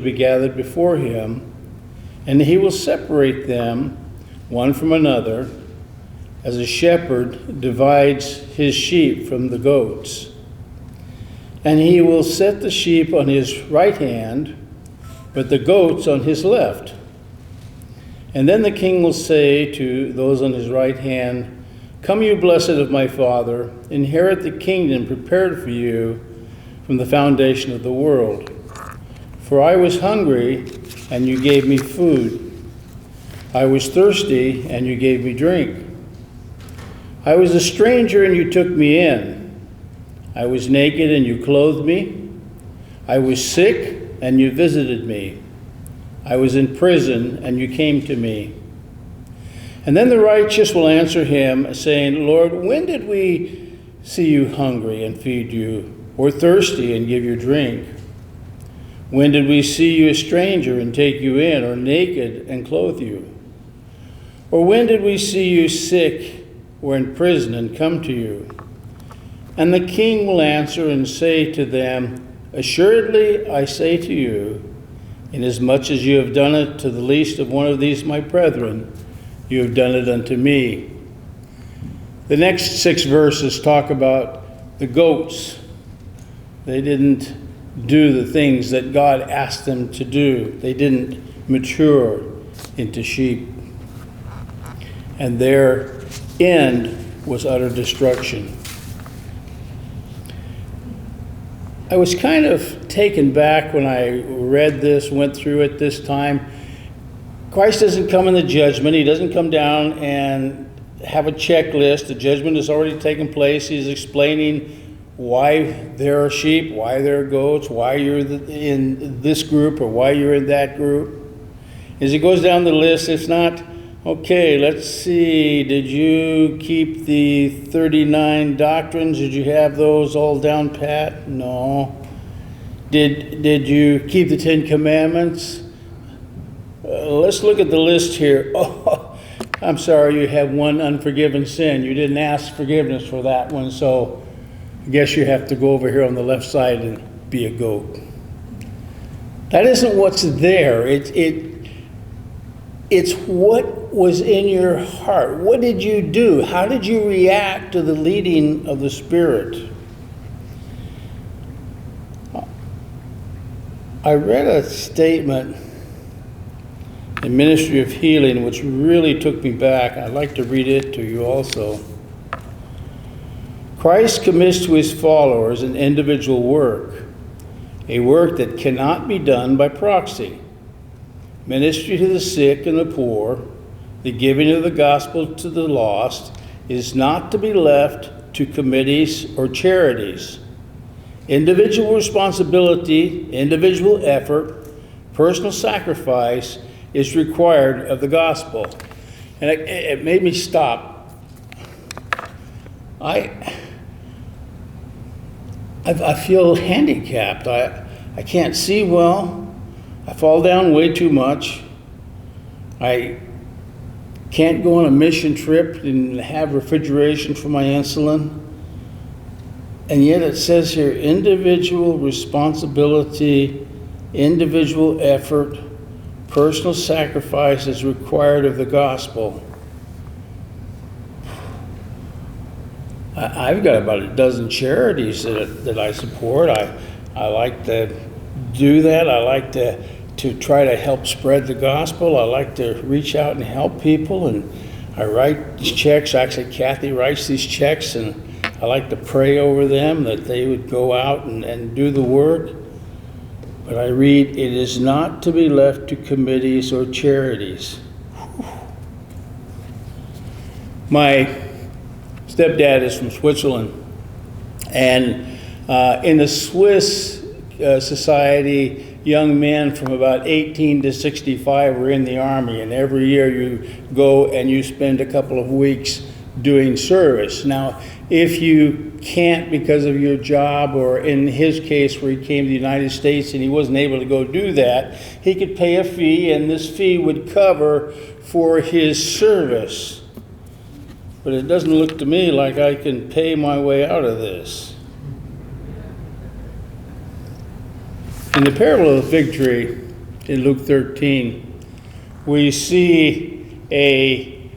be gathered before him, and he will separate them one from another, as a shepherd divides his sheep from the goats. And he will set the sheep on his right hand, but the goats on his left. And then the king will say to those on his right hand, "Come, you blessed of my Father, inherit the kingdom prepared for you from the foundation of the world. For I was hungry, and you gave me food. I was thirsty, and you gave me drink. I was a stranger, and you took me in. I was naked, and you clothed me. I was sick, and you visited me. I was in prison, and you came to me." And then the righteous will answer him, saying, "Lord, when did we see you hungry and feed you, or thirsty and give you drink? When did we see you a stranger and take you in, or naked and clothe you? Or when did we see you sick or in prison and come to you?" And the king will answer and say to them, "Assuredly I say to you, inasmuch as you have done it to the least of one of these my brethren, you have done it unto me." The next 6 verses talk about the goats. They didn't do the things that God asked them to do. They didn't mature into sheep. And their end was utter destruction. I was kind of taken back when I read this, went through it this time. Christ doesn't come in the judgment. He doesn't come down and have a checklist. The judgment has already taken place. He's explaining why there are sheep, why there are goats, why you're in this group or why you're in that group. As he goes down the list, it's not, okay, let's see, did you keep the 39 doctrines? Did you have those all down pat? No. Did you keep the 10 commandments? Let's look at the list here. Oh, I'm sorry, you have one unforgiven sin. You didn't ask forgiveness for that one, so I guess you have to go over here on the left side and be a goat. That isn't what's there. It's what was in your heart. What did you do? How did you react to the leading of the Spirit? I read a statement in Ministry of Healing which really took me back. I'd like to read it to you also. Christ commits to his followers an individual work, a work that cannot be done by proxy. Ministry to the sick and the poor, the giving of the gospel to the lost, is not to be left to committees or charities. Individual responsibility, individual effort, personal sacrifice is required of the gospel. And it made me stop. I feel handicapped. I can't see well. I fall down way too much. I can't go on a mission trip and have refrigeration for my insulin. And yet it says here, individual responsibility, individual effort, personal sacrifice is required of the gospel. I've got about a dozen charities that I support. I like to do that. I like to try to help spread the gospel. I like to reach out and help people, and I write these checks. Actually, Kathy writes these checks, and I like to pray over them that they would go out and do the work. But I read, it is not to be left to committees or charities. My stepdad is from Switzerland, and in the Swiss society, young men from about 18 to 65 were in the army, and every year you go and you spend a couple of weeks doing service. Now, if you can't because of your job, or in his case where he came to the United States and he wasn't able to go do that, he could pay a fee, and this fee would cover for his service. But it doesn't look to me like I can pay my way out of this. In the parable of the fig tree, in Luke 13. We see a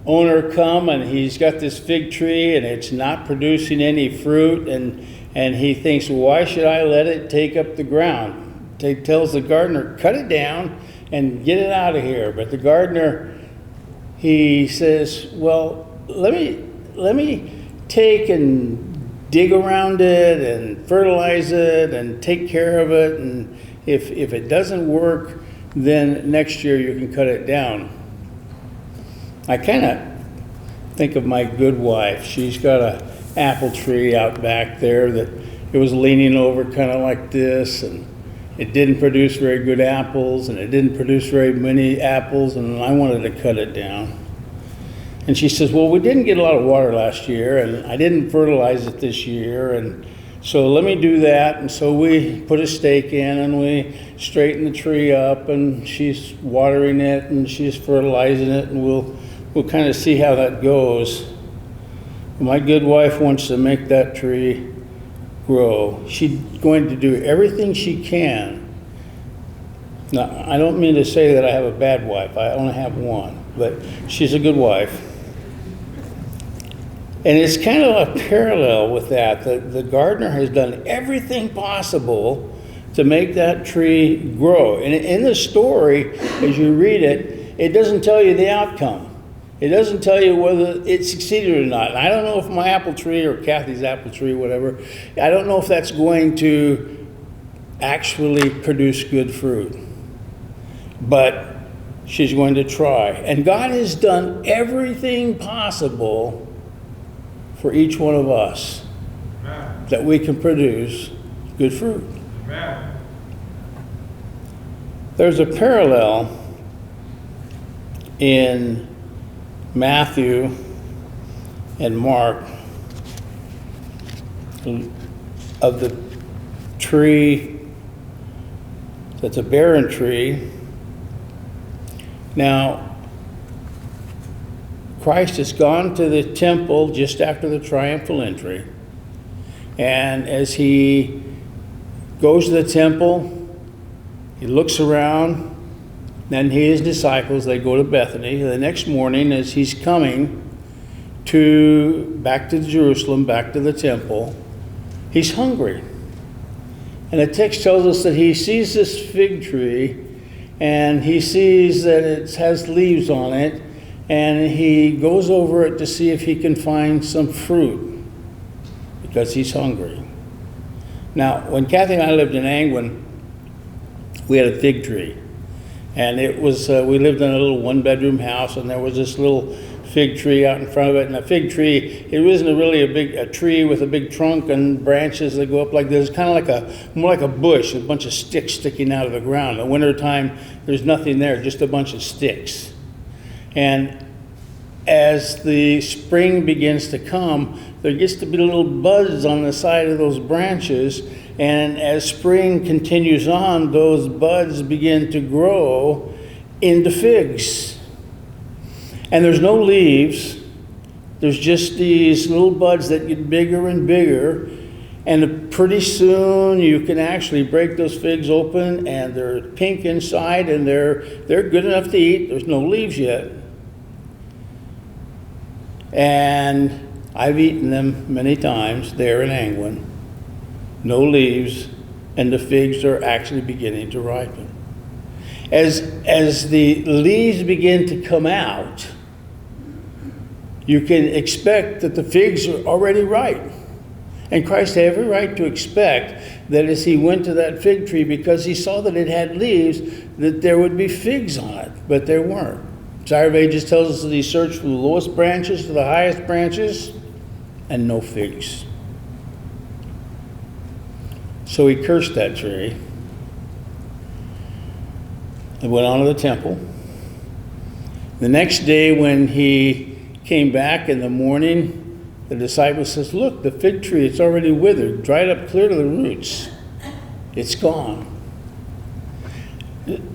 owner come, and he's got this fig tree, and it's not producing any fruit, and he thinks, why should I let it take up the ground? He tells the gardener, cut it down and get it out of here. But the gardener, he says, well, let me take and dig around it and fertilize it and take care of it, and if it doesn't work, then next year you can cut it down. I kind of think of my good wife. She's got an apple tree out back there that it was leaning over kind of like this, and it didn't produce very good apples, and it didn't produce very many apples, and I wanted to cut it down. And she says, well, we didn't get a lot of water last year, and I didn't fertilize it this year, and so let me do that. And so we put a stake in, and we straighten the tree up, and she's watering it, and she's fertilizing it, and we'll kind of see how that goes. My good wife wants to make that tree grow. She's going to do everything she can. Now, I don't mean to say that I have a bad wife. I only have one, but she's a good wife. And it's kind of a parallel with that. The gardener has done everything possible to make that tree grow. And in the story, as you read it, it doesn't tell you the outcome. It doesn't tell you whether it succeeded or not. And I don't know if my apple tree or Kathy's apple tree, whatever, I don't know if that's going to actually produce good fruit. But she's going to try. And God has done everything possible for each one of us, Amen, that we can produce good fruit. Amen. There's a parallel in Matthew and Mark of the tree that's a barren tree. Now, Christ has gone to the temple just after the triumphal entry. And as he goes to the temple, he looks around, then he and his disciples, they go to Bethany. The next morning, as he's coming back to Jerusalem, back to the temple, he's hungry. And the text tells us that he sees this fig tree, and he sees that it has leaves on it, and he goes over it to see if he can find some fruit because he's hungry. Now, when Kathy and I lived in Angwin, we had a fig tree. And it was, we lived in a little one-bedroom house, and there was this little fig tree out in front of it. And a fig tree, it wasn't really a tree with a big trunk and branches that go up like this. It's kind of more like a bush, a bunch of sticks sticking out of the ground. In the wintertime, there's nothing there, just a bunch of sticks. And as the spring begins to come, there gets to be little buds on the side of those branches. And as spring continues on, those buds begin to grow into figs. And there's no leaves. There's just these little buds that get bigger and bigger. And pretty soon you can actually break those figs open, and they're pink inside, and they're good enough to eat. There's no leaves yet. And I've eaten them many times there in Angwin. No leaves, and the figs are actually beginning to ripen. As the leaves begin to come out, you can expect that the figs are already ripe. And Christ had every right to expect that as he went to that fig tree, because he saw that it had leaves, that there would be figs on it, but there weren't. Desire of Ages tells us that he searched from the lowest branches to the highest branches, and no figs. So he cursed that tree and went on to the temple. The next day when he came back in the morning, the disciple says, look, the fig tree, it's already withered, dried up clear to the roots. It's gone.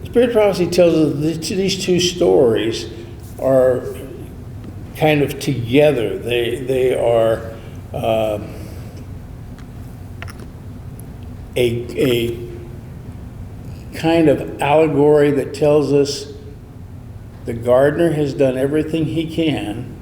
Spirit prophecy tells us that these two stories are kind of together. They are a kind of allegory that tells us the gardener has done everything he can.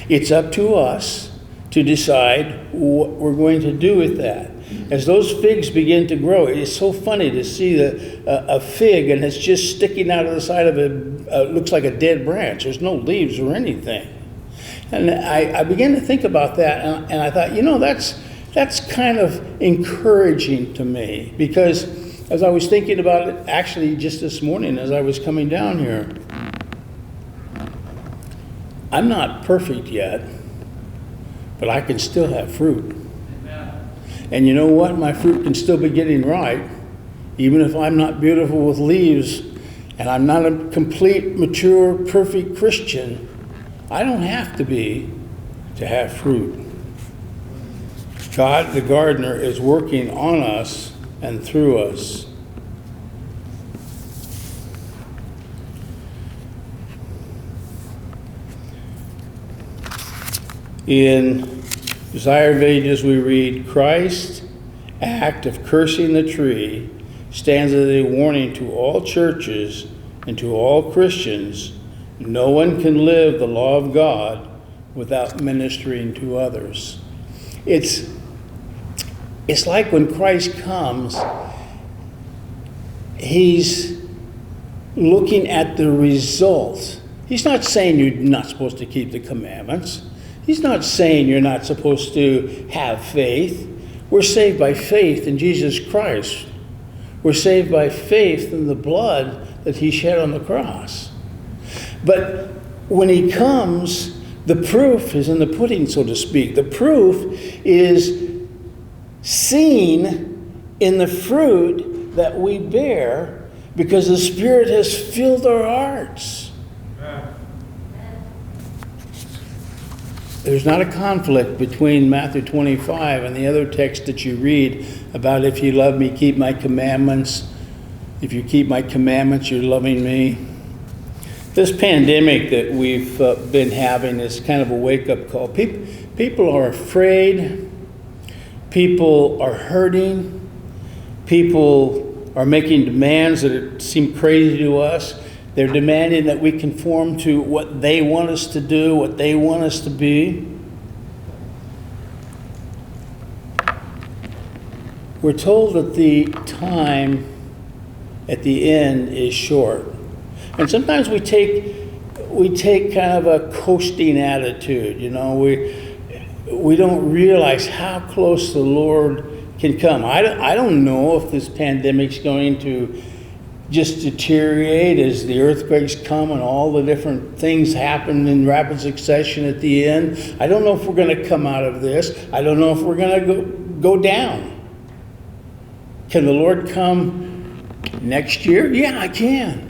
It's up to us to decide what we're going to do with that. As those figs begin to grow, it's so funny to see a fig and it's just sticking out of the side of it, looks like a dead branch. There's no leaves or anything. And I began to think about that, and I thought, that's kind of encouraging to me, because as I was thinking about it, actually just this morning as I was coming down here, I'm not perfect yet, but I can still have fruit. Amen. And you know what? My fruit can still be getting ripe, even if I'm not beautiful with leaves, and I'm not a complete, mature, perfect Christian. I don't have to be to have fruit. God, the gardener, is working on us and through us. In Desire of Ages, we read, Christ's act of cursing the tree stands as a warning to all churches and to all Christians. No one can live the law of God without ministering to others. It's like when Christ comes, he's looking at the result. He's not saying you're not supposed to keep the commandments. He's not saying you're not supposed to have faith. We're saved by faith in Jesus Christ. We're saved by faith in the blood that he shed on the cross. But when he comes, the proof is in the pudding, so to speak. The proof is seen in the fruit that we bear, because the Spirit has filled our hearts. There's not a conflict between Matthew 25 and the other text that you read about, if you love me, keep my commandments. If you keep my commandments, you're loving me. This pandemic that we've been having is kind of a wake-up call. People are afraid. People are hurting. People are making demands that seem crazy to us. They're demanding that we conform to what they want us to do, what they want us to be. We're told that the time at the end is short. And sometimes we take kind of a coasting attitude, We don't realize how close the Lord can come. I don't know if this pandemic's going to just deteriorate as the earthquakes come and all the different things happen in rapid succession at the end. I don't know if we're going to come out of this. I don't know if we're going to go down. Can the Lord come next year? Yeah, I can.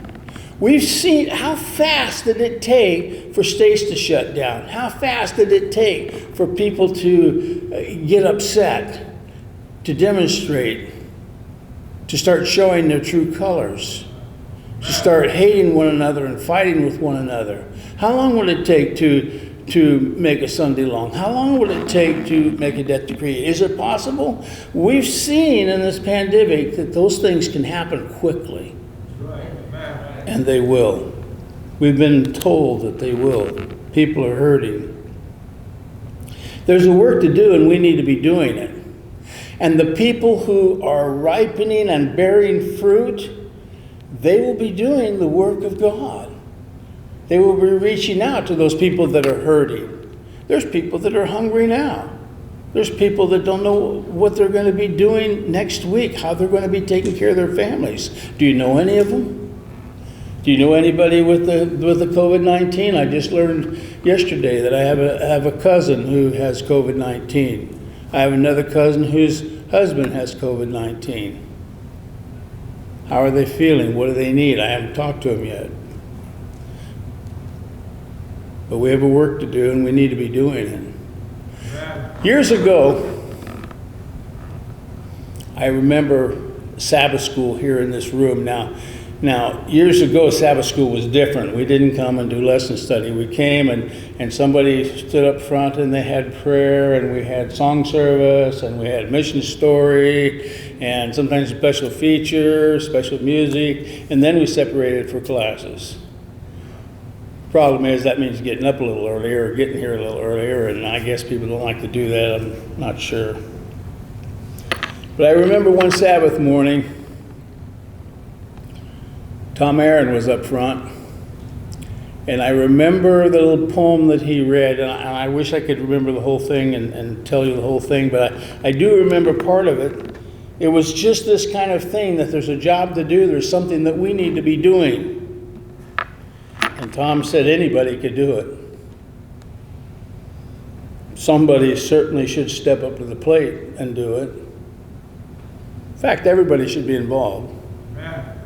We've seen, how fast did it take for states to shut down? How fast did it take for people to get upset, to demonstrate, to start showing their true colors, to start hating one another and fighting with one another? How long would it take to make a Sunday long? How long would it take to make a death decree? Is it possible? We've seen in this pandemic that those things can happen quickly. And they will. We've been told that they will. People are hurting. There's a work to do, and we need to be doing it. And the people who are ripening and bearing fruit, they will be doing the work of God. They will be reaching out to those people that are hurting. There's people that are hungry now. There's people that don't know what they're going to be doing next week, how they're going to be taking care of their families. Do you know any of them? Do you know anybody with the COVID-19? I just learned yesterday that I have a cousin who has COVID-19. I have another cousin whose husband has COVID-19. How are they feeling? What do they need? I haven't talked to them yet. But we have a work to do, and we need to be doing it. Years ago, I remember Sabbath school here in this room. Now, years ago, Sabbath school was different. We didn't come and do lesson study. We came and somebody stood up front and they had prayer, and we had song service, and we had mission story, and sometimes special features, special music, and then we separated for classes. Problem is, that means getting up a little earlier or getting here a little earlier, and I guess people don't like to do that. I'm not sure. But I remember one Sabbath morning, Tom Aaron was up front, and I remember the little poem that he read, and I wish I could remember the whole thing and tell you the whole thing, but I do remember part of it. It was just this kind of thing, that there's a job to do, there's something that we need to be doing. And Tom said anybody could do it. Somebody certainly should step up to the plate and do it. In fact, everybody should be involved. Amen.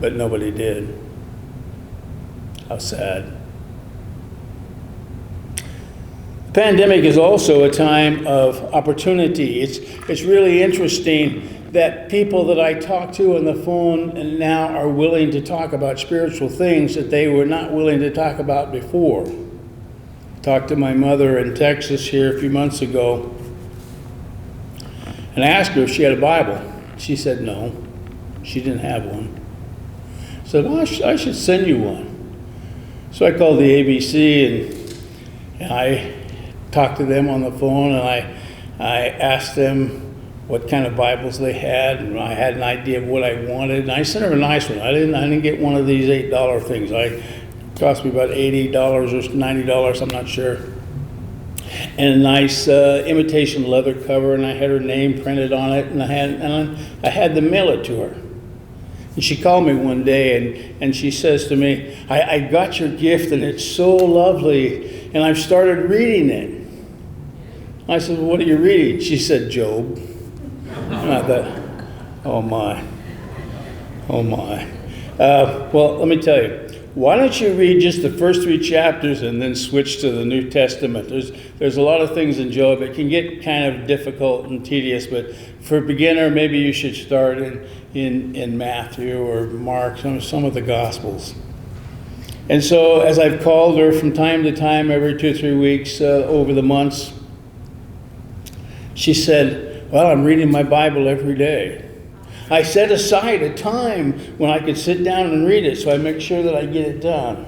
But nobody did. How sad. The pandemic is also a time of opportunity. It's really interesting that people that I talk to on the phone and now are willing to talk about spiritual things that they were not willing to talk about before. Talked to my mother in Texas here a few months ago and asked her if she had a Bible. She said no, she didn't have one. I said, well, I should send you one. So I called the ABC and I talked to them on the phone, and I asked them what kind of Bibles they had, and I had an idea of what I wanted, and I sent her a nice one. I didn't get one of these $8 things. It cost me about $80 or $90, I'm not sure. And a nice imitation leather cover, and I had her name printed on it, and I had to mail it to her. And she called me one day, and she says to me, I got your gift, and it's so lovely, and I've started reading it. I said, well, what are you reading? She said, Job. And I thought, oh my. Well, let me tell you. Why don't you read just the first 3 chapters and then switch to the New Testament? There's a lot of things in Job. It can get kind of difficult and tedious, but for a beginner, maybe you should start in Matthew or Mark, some of the Gospels. And so as I've called her from time to time, every 2 or 3 weeks over the months, she said, well, I'm reading my Bible every day. I set aside a time when I could sit down and read it, so I make sure that I get it done.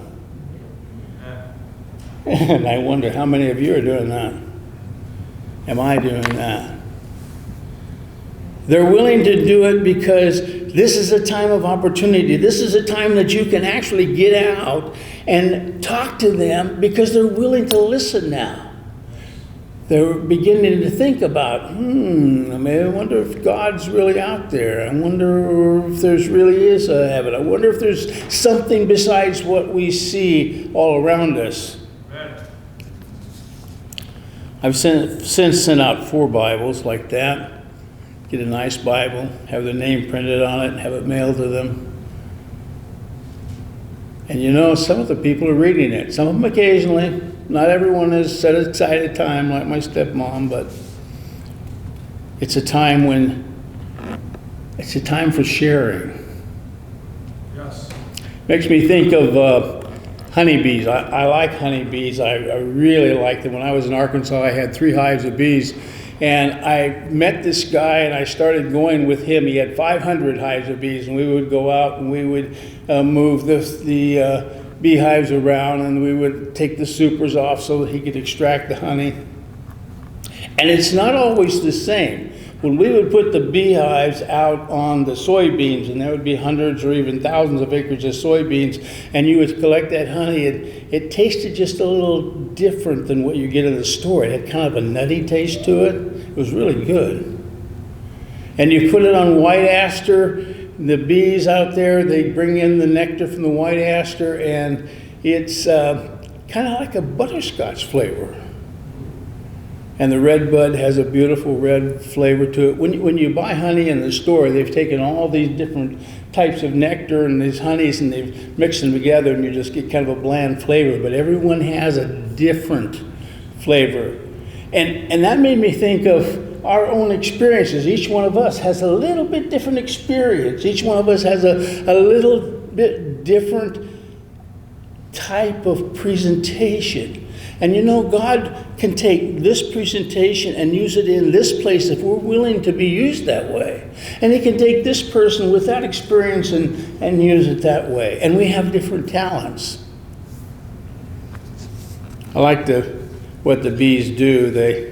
And I wonder how many of you are doing that. Am I doing that? They're willing to do it because this is a time of opportunity. This is a time that you can actually get out and talk to them because they're willing to listen now. They're beginning to think about, I wonder if God's really out there. I wonder if there's really is a heaven. I wonder if there's something besides what we see all around us. Amen. I've since sent out 4 Bibles like that. Get a nice Bible, have their name printed on it, and have it mailed to them. And some of the people are reading it. Some of them occasionally. Not everyone has set aside a time like my stepmom, but it's a time for sharing. Yes. Makes me think of honeybees. I like honeybees. I really like them. When I was in Arkansas, I had 3 hives of bees. And I met this guy, and I started going with him. He had 500 hives of bees, and we would go out and we would move the beehives around, and we would take the supers off so that he could extract the honey. And it's not always the same. When we would put the beehives out on the soybeans, and there would be hundreds or even thousands of acres of soybeans, and you would collect that honey, it tasted just a little different than what you get in the store. It had kind of a nutty taste to it. It was really good. And you put it on white aster. The bees out there, they bring in the nectar from the white aster, and it's kind of like a butterscotch flavor. And the red bud has a beautiful red flavor to it. When you buy honey in the store, they've taken all these different types of nectar and these honeys, and they've mixed them together, and you just get kind of a bland flavor. But everyone has a different flavor. And that made me think of our own experiences. Each one of us has a little bit different experience. Each one of us has a little bit different type of presentation. And you know, God can take this presentation and use it in this place if we're willing to be used that way. And He can take this person with that experience and use it that way. And we have different talents. I like what the bees do.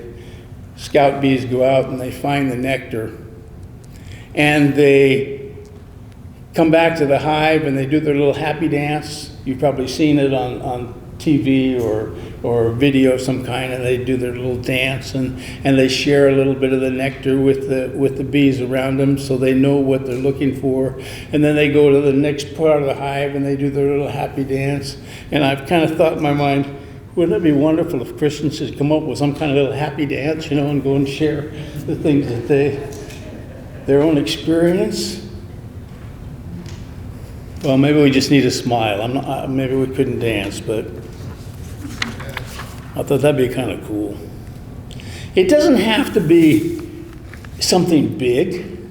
Scout bees go out and they find the nectar. And they come back to the hive and they do their little happy dance. You've probably seen it on TV or video of some kind, and they do their little dance and they share a little bit of the nectar with the bees around them so they know what they're looking for. And then they go to the next part of the hive and they do their little happy dance. And I've kind of thought in my mind, wouldn't it be wonderful if Christians could come up with some kind of little happy dance, and go and share the things that their own experience? Well, maybe we just need a smile. Maybe we couldn't dance, but I thought that'd be kind of cool. It doesn't have to be something big.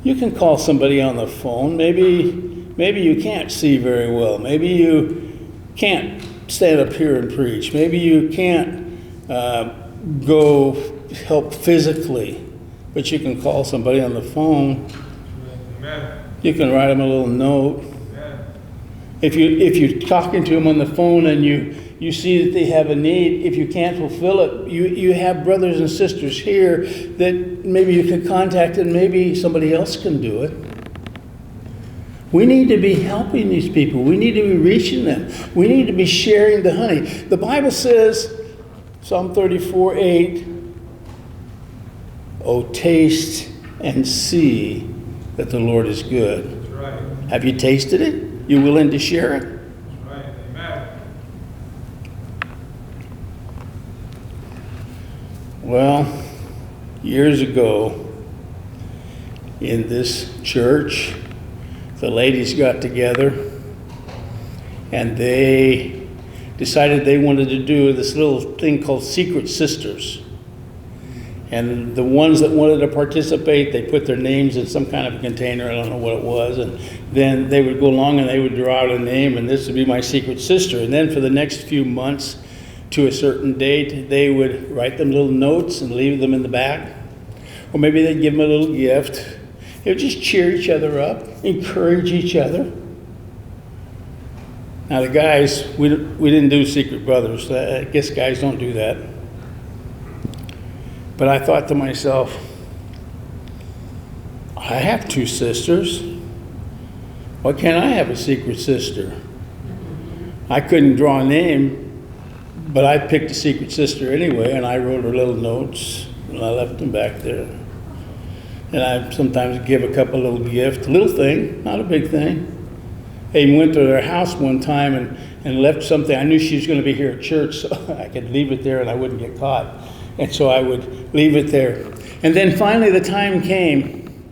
You can call somebody on the phone. Maybe you can't see very well. Maybe you can't stand up here and preach. Maybe you can't go help physically, but you can call somebody on the phone. Amen. You can write them a little note. Amen. If you're talking to them on the phone and you see that they have a need, if you can't fulfill it, you have brothers and sisters here that maybe you can contact and maybe somebody else can do it. We need to be helping these people. We need to be reaching them. We need to be sharing the honey. The Bible says, Psalm 34:8, "Oh, taste and see that the Lord is good." That's right. Have you tasted it? You willing to share it? That's right. Amen. Well, years ago in this church, the ladies got together and they decided they wanted to do this little thing called Secret Sisters. And the ones that wanted to participate, they put their names in some kind of a container, I don't know what it was, and then they would go along and they would draw out a name, and this would be my secret sister. And then for the next few months to a certain date, they would write them little notes and leave them in the back. Or maybe they'd give them a little gift. They would just cheer each other up, encourage each other. Now the guys, we didn't do secret brothers. I guess guys don't do that. But I thought to myself, I have two sisters. Why can't I have a secret sister? I couldn't draw a name, but I picked a secret sister anyway, and I wrote her little notes, and I left them back there. And I sometimes give a couple little gifts, little thing, not a big thing. I even went to their house one time and left something. I knew she was going to be here at church, so I could leave it there and I wouldn't get caught. And so I would leave it there. And then finally the time came.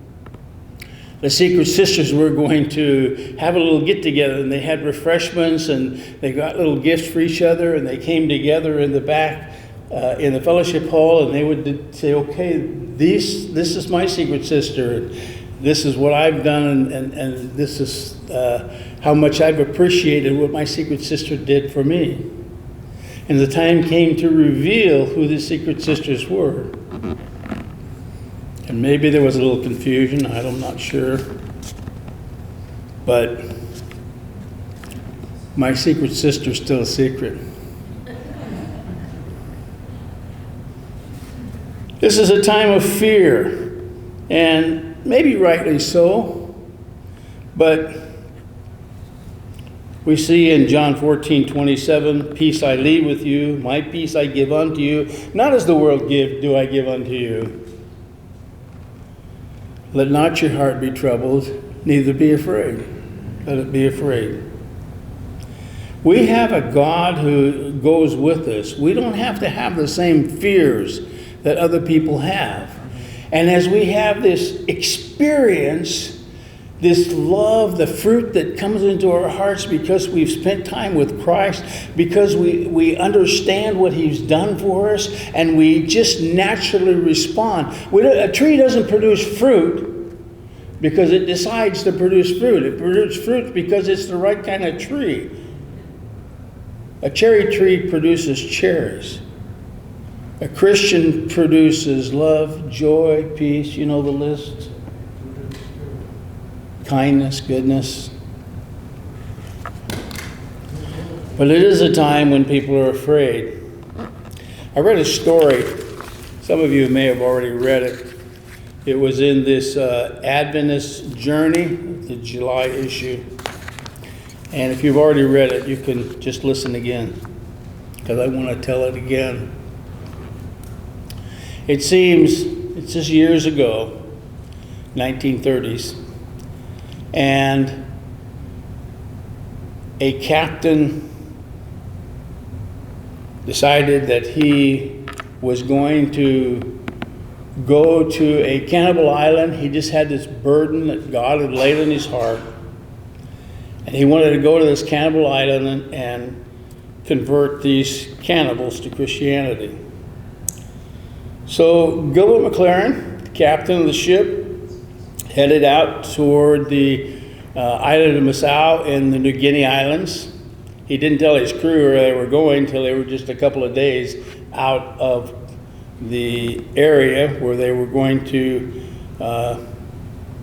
The secret sisters were going to have a little get together, and they had refreshments and they got little gifts for each other, and they came together in the back in the fellowship hall, and they would say, okay, this is my secret sister, and this is what I've done, and this is how much I've appreciated what my secret sister did for me. And the time came to reveal who the secret sisters were. And maybe there was a little confusion, I'm not sure. But my secret sister's still a secret. This is a time of fear, and maybe rightly so, but we see in John 14:27, "Peace I leave with you, my peace I give unto you, not as the world give, do I give unto you. Let not your heart be troubled, neither be afraid." Let it be afraid. We have a God who goes with us. We don't have to have the same fears that other people have. And as we have this experience, this love, the fruit that comes into our hearts because we've spent time with Christ, because we understand what He's done for us, and we just naturally respond. A tree doesn't produce fruit because it decides to produce fruit. It produces fruit because it's the right kind of tree. A cherry tree produces cherries. A Christian produces love, joy, peace, you know the list. Kindness, goodness. But it is a time when people are afraid. I read a story. Some of you may have already read it. It was in this Adventist Journey, the July issue. And if you've already read it, you can just listen again, because I want to tell it again. It seems it's just years ago, 1930s, and a captain decided that he was going to go to a cannibal island. He just had this burden that God had laid on his heart. And he wanted to go to this cannibal island and convert these cannibals to Christianity. So Gilbert McLaren, the captain of the ship, headed out toward the island of Nassau in the New Guinea Islands. He didn't tell his crew where they were going until they were just a couple of days out of the area where they were going to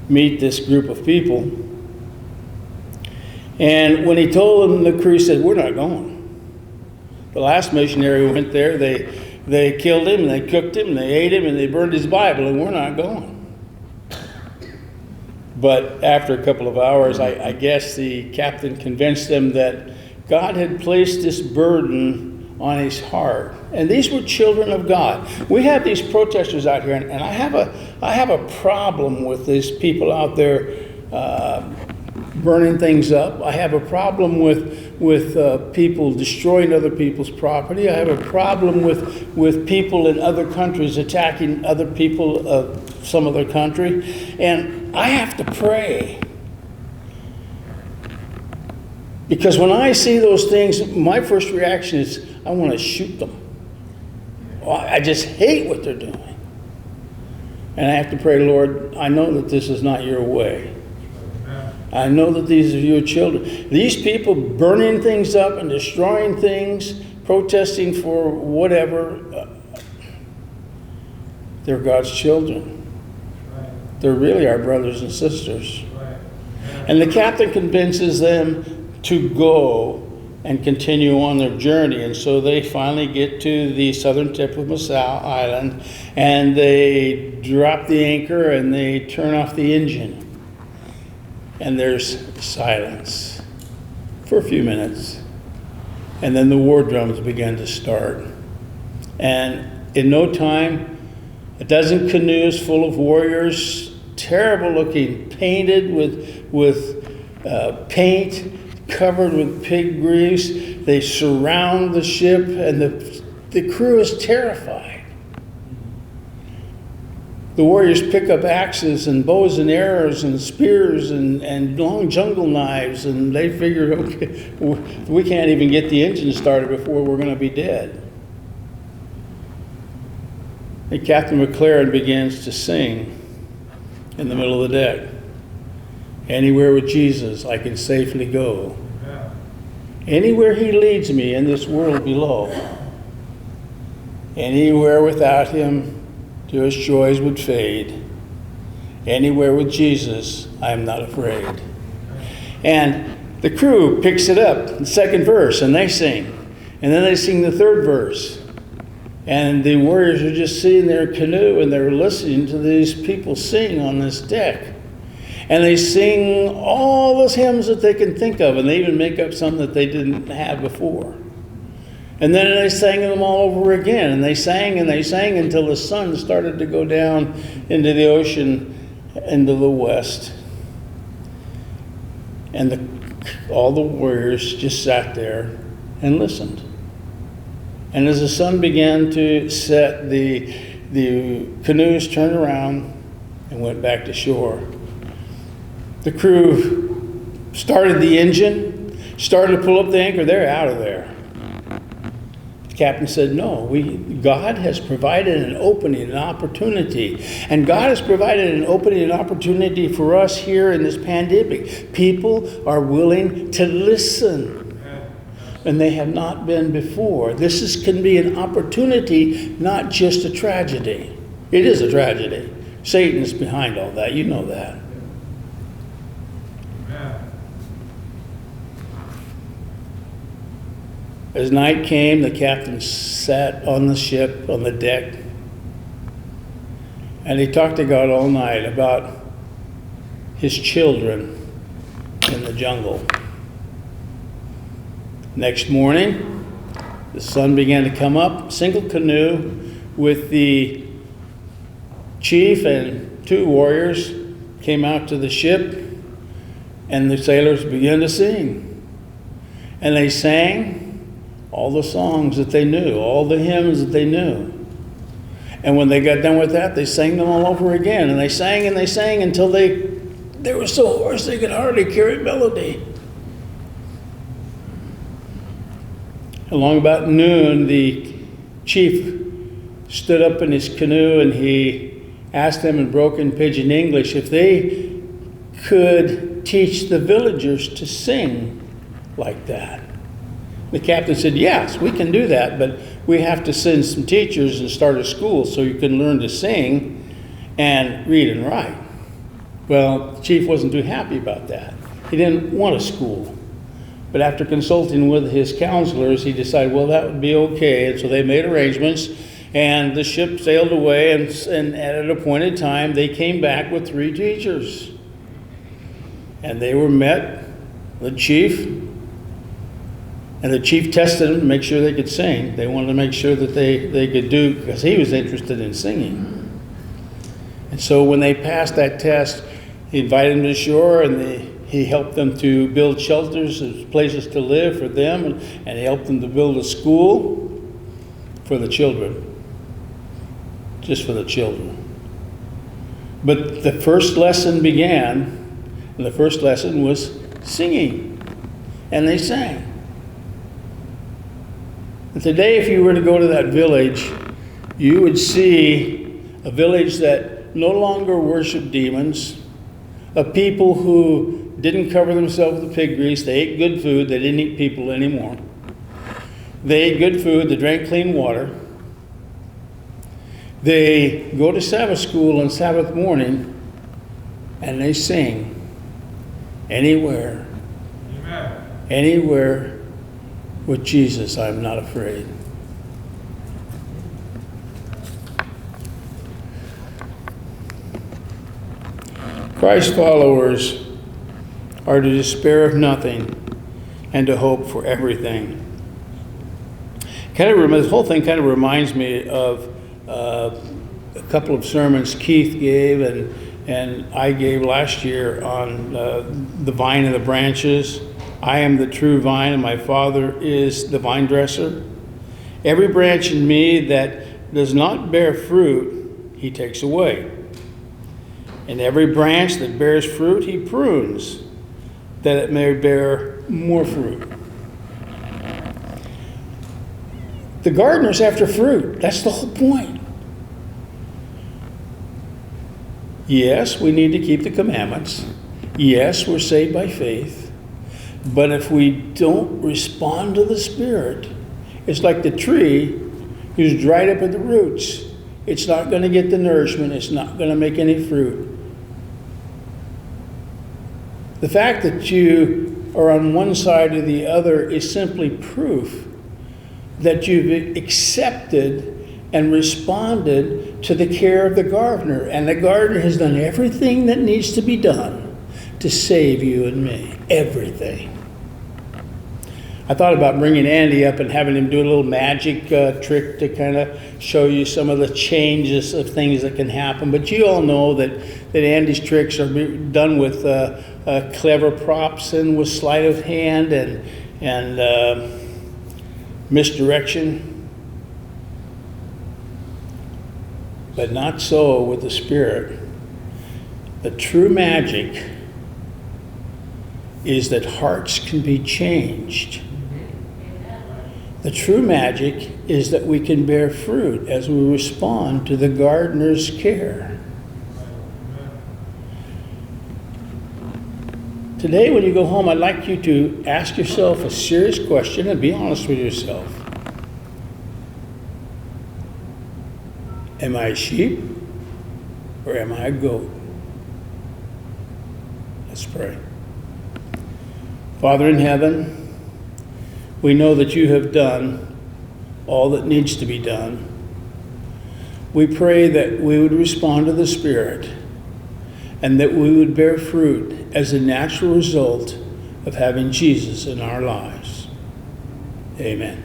meet this group of people. And when he told them, the crew said, "We're not going." The last missionary went there, they killed him, and they cooked him, and they ate him, and they burned his Bible, and we're not going. But after a couple of hours, I guess the captain convinced them that God had placed this burden on his heart. And these were children of God. We have these protesters out here, and I have a problem with these people out there burning things up. I have a problem with people destroying other people's property. I have a problem with people in other countries attacking other people of some other country. And I have to pray. Because when I see those things, my first reaction is, I want to shoot them. I just hate what they're doing. And I have to pray, Lord, I know that this is not your way. I know that these are your children. These people burning things up and destroying things, protesting for whatever, they're God's children. They're really our brothers and sisters. And the captain convinces them to go and continue on their journey. And so they finally get to the southern tip of Nassau Island, and they drop the anchor and they turn off the engine. And there's silence for a few minutes. And then the war drums begin to start. And in no time, a dozen canoes full of warriors, terrible looking, painted with paint, covered with pig grease. They surround the ship, and the crew is terrified. The warriors pick up axes and bows and arrows and spears and long jungle knives, and they figure, okay, we can't even get the engine started before we're going to be dead. And Captain McLaren begins to sing in the middle of the deck. Anywhere with Jesus, I can safely go. Anywhere he leads me in this world below. Anywhere without him, joyous joys would fade. Anywhere with Jesus, I am not afraid. And the crew picks it up, the second verse, and they sing. And then they sing the third verse. And the warriors are just sitting in their canoe, and they're listening to these people sing on this deck. And they sing all those hymns that they can think of, and they even make up some that they didn't have before. And then they sang them all over again, and they sang until the sun started to go down into the ocean, into the west. And all the warriors just sat there and listened. And as the sun began to set, the canoes turned around and went back to shore. The crew started the engine, started to pull up the anchor. They're out of there. The captain said, no, God has provided an opening, an opportunity. And God has provided an opening, an opportunity for us here in this pandemic. People are willing to listen. and they have not been before. Can be an opportunity, not just a tragedy. It is a tragedy. Satan is behind all that. You know that. As night came, the captain sat on the ship, on the deck, and he talked to God all night about his children in the jungle. Next morning, the sun began to come up. Single canoe with the chief and 2 warriors came out to the ship, and the sailors began to sing. And they sang all the songs that they knew, all the hymns that they knew. And when they got done with that, they sang them all over again. And they sang until they were so hoarse they could hardly carry melody. Along about noon, the chief stood up in his canoe and he asked them in broken pidgin English if they could teach the villagers to sing like that. The captain said, yes, we can do that, but we have to send some teachers and start a school so you can learn to sing and read and write. Well, the chief wasn't too happy about that. He didn't want a school. But after consulting with his counselors, he decided, well, that would be okay. And so they made arrangements, and the ship sailed away, and at an appointed time, they came back with 3 teachers. And they were met, the chief, and the chief tested them to make sure they could sing. They wanted to make sure that they could do, because he was interested in singing. And so when they passed that test, he invited them to shore, and he helped them to build shelters and places to live for them, and he helped them to build a school for the children, just for the children. But the first lesson began, and the first lesson was singing, and they sang. And today, if you were to go to that village, you would see a village that no longer worshiped demons, a people who didn't cover themselves with pig grease. They ate good food. They didn't eat people anymore. They ate good food. They drank clean water. They go to Sabbath school on Sabbath morning, and they sing anywhere. Amen. Anywhere with Jesus, I'm not afraid. Christ followers are to despair of nothing and to hope for everything. This whole thing kind of reminds me of a couple of sermons Keith gave and I gave last year on the vine and the branches. I am the true vine, and my Father is the vine dresser. Every branch in me that does not bear fruit, he takes away. And every branch that bears fruit, he prunes, that it may bear more fruit. The gardener's after fruit. That's the whole point. Yes, we need to keep the commandments. Yes, we're saved by faith. But if we don't respond to the Spirit, it's like the tree who's dried up at the roots. It's not going to get the nourishment. It's not going to make any fruit. The fact that you are on one side or the other is simply proof that you've accepted and responded to the care of the gardener. And the gardener has done everything that needs to be done to save you and me. Everything. I thought about bringing Andy up and having him do a little magic trick to kind of show you some of the changes of things that can happen. But you all know that Andy's tricks are done with clever props and with sleight of hand and misdirection. But not so with the Spirit. The true magic is that hearts can be changed. The true magic is that we can bear fruit as we respond to the gardener's care. Today, when you go home, I'd like you to ask yourself a serious question and be honest with yourself. Am I a sheep or am I a goat? Let's pray. Father in heaven, we know that you have done all that needs to be done. We pray that we would respond to the Spirit and that we would bear fruit as a natural result of having Jesus in our lives. Amen.